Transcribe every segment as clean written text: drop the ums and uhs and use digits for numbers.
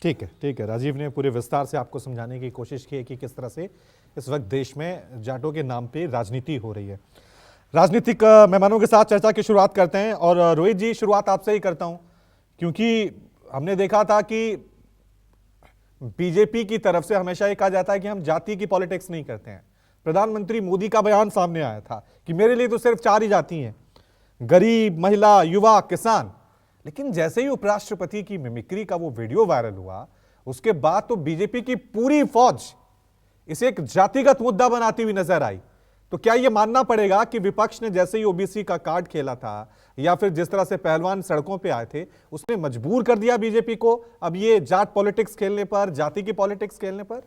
ठीक है। राजीव ने पूरे विस्तार से आपको समझाने की कोशिश की है कि किस तरह से इस वक्त देश में जाटों के नाम पे राजनीति हो रही है। राजनीतिक मेहमानों के साथ चर्चा की शुरुआत करते हैं और रोहित जी, शुरुआत आपसे ही करता हूं, क्योंकि हमने देखा था कि बीजेपी की तरफ से हमेशा ये कहा जाता है कि हम जाति की पॉलिटिक्स नहीं करते हैं। प्रधानमंत्री मोदी का बयान सामने आया था कि मेरे लिए तो सिर्फ 4 ही जाति हैं, गरीब, महिला, युवा, किसान। लेकिन जैसे ही उपराष्ट्रपति की मिमिक्री का वो वीडियो वायरल हुआ, उसके बाद तो बीजेपी की पूरी फौज इसे एक जातिगत मुद्दा बनाती हुई नजर आई। तो क्या यह मानना पड़ेगा कि विपक्ष ने जैसे ही ओबीसी का कार्ड खेला था या फिर जिस तरह से पहलवान सड़कों पे आए थे, उसने मजबूर कर दिया बीजेपी को अब ये जाट पॉलिटिक्स खेलने पर, जाति की पॉलिटिक्स खेलने पर?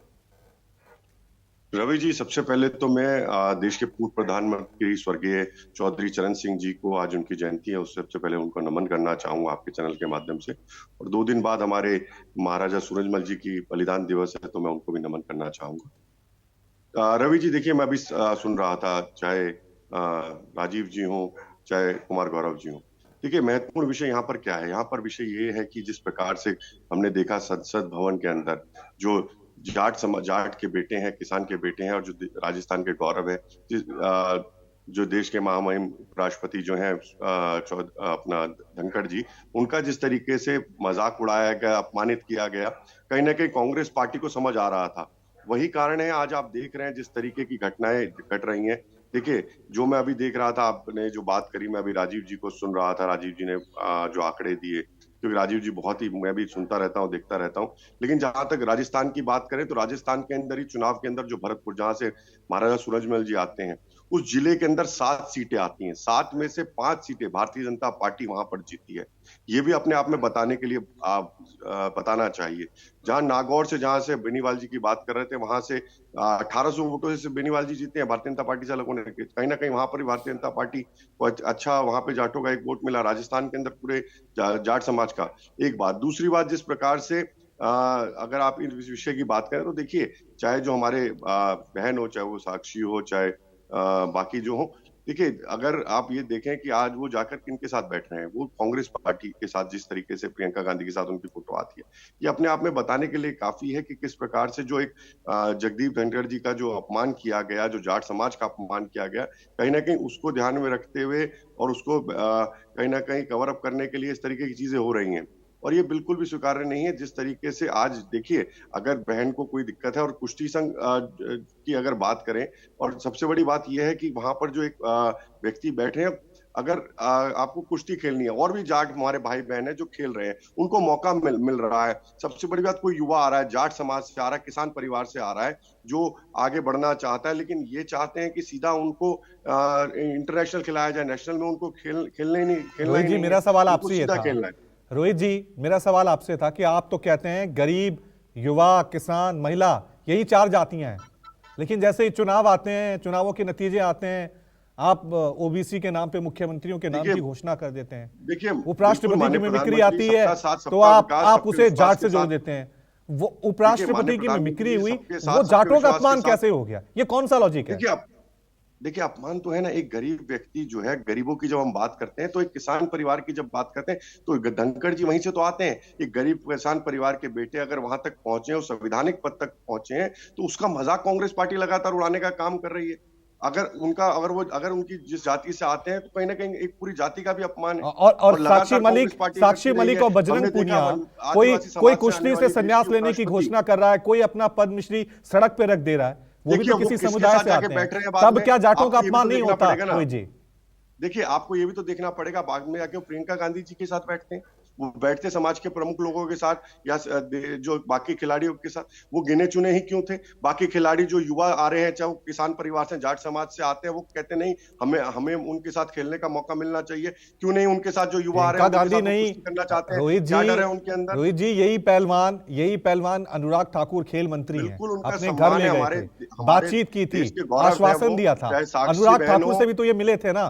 रवि जी, सबसे पहले तो मैं देश के पूर्व प्रधानमंत्री स्वर्गीय चौधरी चरण सिंह जी को, आज उनकी जयंती है, उससे सबसे पहले उनको नमन करना चाहूंगा आपके चैनल के माध्यम से। और 2 दिन बाद हमारे महाराजा सूरजमल जी की बलिदान दिवस है, तो मैं उनको भी नमन करना चाहूंगा। रवि जी, देखिए, मैं भी सुन रहा था, चाहे राजीव जी हो, चाहे कुमार गौरव जी हो। देखिए, महत्वपूर्ण विषय यहाँ पर क्या है? यहाँ पर विषय ये है कि जिस प्रकार से हमने देखा संसद भवन के अंदर जो जाट के बेटे हैं, किसान के बेटे हैं, और जो राजस्थान के गौरव है, जो देश के महामहिम राष्ट्रपति जो हैं अपना धनखड़ जी, उनका जिस तरीके से मजाक उड़ाया गया, अपमानित किया गया, कहीं ना कहीं कांग्रेस पार्टी को समझ आ रहा था। वही कारण है, आज आप देख रहे हैं जिस तरीके की घटनाएं घट रही हैं। देखिए, जो मैं अभी देख रहा था, आपने जो बात करी, मैं अभी राजीव जी को सुन रहा था, राजीव जी ने जो आंकड़े दिए, क्योंकि राजीव जी बहुत ही, मैं भी सुनता रहता हूँ, देखता रहता हूँ। लेकिन जहां तक राजस्थान की बात करें, तो राजस्थान के अंदर ही चुनाव के अंदर जो भरतपुर, जहां से महाराजा सूरजमल जी आते हैं, उस जिले के अंदर 7 सीटें आती हैं। 7 में से 5 सीटें भारतीय जनता पार्टी वहां पर जीती है। ये भी अपने आप में बताने के लिए बताना चाहिए। जहां नागौर से, जहां से बेनीवाल जी की बात कर रहे थे, वहां से 1800 वोटों से बेनीवाल जी जीते हैं भारतीय जनता पार्टी से अलग होने के। कहीं ना कहीं वहां पर भारतीय जनता पार्टी को अच्छा, वहां पे जाटों का एक वोट मिला। राजस्थान के अंदर पूरे जाट समाज का एक बात। दूसरी बात, जिस प्रकार से अगर आप इस विषय की बात करें, तो देखिए, चाहे जो हमारे बहन हो, चाहे वो साक्षी हो, चाहे बाकी जो हो, देखिए, अगर आप ये देखें कि आज वो जाकर किनके साथ बैठ रहे हैं, वो कांग्रेस पार्टी के साथ, जिस तरीके से प्रियंका गांधी के साथ उनकी फोटो आती है, ये अपने आप में बताने के लिए काफी है कि किस प्रकार से जो एक जगदीप धनखड़ जी का जो अपमान किया गया, जो जाट समाज का अपमान किया गया, कहीं ना कहीं उसको ध्यान में रखते हुए और उसको कहीं ना कहीं कवर अप करने के लिए इस तरीके की चीजें हो रही हैं। और ये बिल्कुल भी स्वीकार्य नहीं है। जिस तरीके से आज देखिए, अगर बहन को कोई दिक्कत है, और कुश्ती संघ की अगर बात करें, और सबसे बड़ी बात यह है कि वहां पर जो एक व्यक्ति बैठे हैं, अगर आपको कुश्ती खेलनी है, और भी जाट हमारे भाई बहन है जो खेल रहे हैं, उनको मौका मिल रहा है। सबसे बड़ी बात, कोई युवा आ रहा है, जाट समाज से आ रहा है, किसान परिवार से आ रहा है, जो आगे बढ़ना चाहता है, लेकिन ये चाहते हैं कि सीधा उनको इंटरनेशनल खिलाया जाए, नेशनल में उनको खेलना ही नहीं, मेरा सवाल आपसे ये था, खेलना है। रोहित जी, मेरा सवाल आपसे था कि आप तो कहते हैं गरीब, युवा, किसान, महिला, यही 4 जातियां हैं, लेकिन जैसे ही चुनाव आते हैं, चुनावों के नतीजे आते हैं, आप ओबीसी के नाम पे मुख्यमंत्रियों के नाम की घोषणा कर देते हैं। देखिए, उपराष्ट्रपति की मिमिक्री आती है तो आप उसे जाट से जोड़ देते हैं। वो उपराष्ट्रपति की मिमिक्री हुई, वो जाटों का अपमान कैसे हो गया? ये कौन सा लॉजिक है? देखिए, अपमान तो है ना। एक गरीब व्यक्ति जो है, गरीबों की जब हम बात करते हैं, तो एक किसान परिवार की जब बात करते हैं, तो धनखड़ जी वहीं से तो आते हैं। एक गरीब किसान परिवार के बेटे अगर वहां तक पहुंचे हैं, संवैधानिक पद तक पहुंचे हैं, तो उसका मजाक कांग्रेस पार्टी लगातार उड़ाने का काम कर रही है। अगर उनकी जिस जाति से आते हैं, तो कहीं ना कहीं एक पूरी जाति का भी अपमान है। और साक्षी मलिक और बजरंग पूनिया, कोई कुश्ती से संन्यास लेने की घोषणा कर रहा है, कोई अपना पद्मश्री सड़क पे रख दे रहा है, वो भी तो किसी समुदाय से आते हैं। तब क्या जाटों का अपमान नहीं होता? रोहित जी, देखिए, आपको ये भी तो देखना पड़ेगा, बाद में जाके प्रियंका गांधी जी के साथ बैठते हैं, वो बैठते समाज के प्रमुख लोगों के साथ, या जो बाकी खिलाड़ियों के साथ। वो गिने चुने ही क्यों थे? बाकी खिलाड़ी जो युवा आ रहे हैं, चाहे वो किसान परिवार से, जाट समाज से आते हैं, वो कहते नहीं, हमें उनके साथ खेलने का मौका मिलना चाहिए। क्यों नहीं उनके साथ जो युवा आ रहे हैं, गांधी नहीं करना चाहते हैं? रोहित जी, है उनके अंदर? रोहित जी, यही पहलवान अनुराग ठाकुर खेल मंत्री हैं, अपने घर में गए थे, बातचीत की थी, आश्वासन दिया था। अनुराग ठाकुर से भी तो ये मिले थे ना।